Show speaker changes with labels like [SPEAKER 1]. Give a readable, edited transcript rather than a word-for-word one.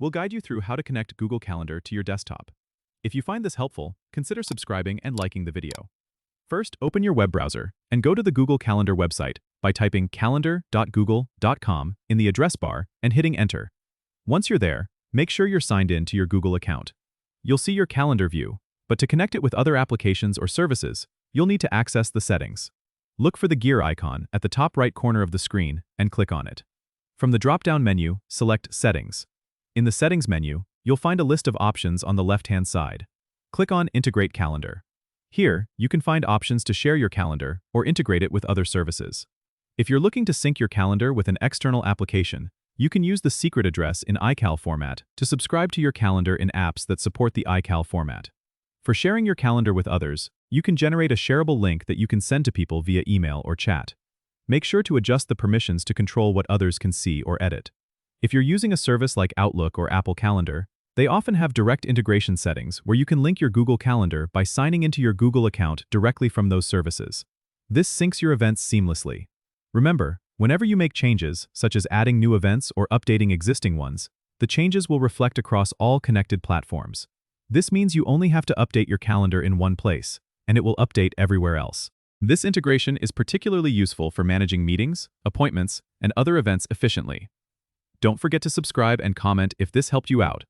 [SPEAKER 1] we'll guide you through how to connect Google Calendar to your desktop. If you find this helpful, consider subscribing and liking the video. First, open your web browser and go to the Google Calendar website by typing calendar.google.com in the address bar and hitting enter. Once you're there, make sure you're signed in to your Google account. You'll see your calendar view, but to connect it with other applications or services, you'll need to access the settings. Look for the gear icon at the top right corner of the screen and click on it. From the drop-down menu, select Settings. In the Settings menu, you'll find a list of options on the left-hand side. Click on Integrate Calendar. Here, you can find options to share your calendar or integrate it with other services. If you're looking to sync your calendar with an external application, you can use the secret address in iCal format to subscribe to your calendar in apps that support the iCal format. For sharing your calendar with others, you can generate a shareable link that you can send to people via email or chat. Make sure to adjust the permissions to control what others can see or edit. If you're using a service like Outlook or Apple Calendar, they often have direct integration settings where you can link your Google Calendar by signing into your Google account directly from those services. This syncs your events seamlessly. Remember, whenever you make changes, such as adding new events or updating existing ones, the changes will reflect across all connected platforms. This means you only have to update your calendar in one place, and it will update everywhere else. This integration is particularly useful for managing meetings, appointments, and other events efficiently. Don't forget to subscribe and comment if this helped you out.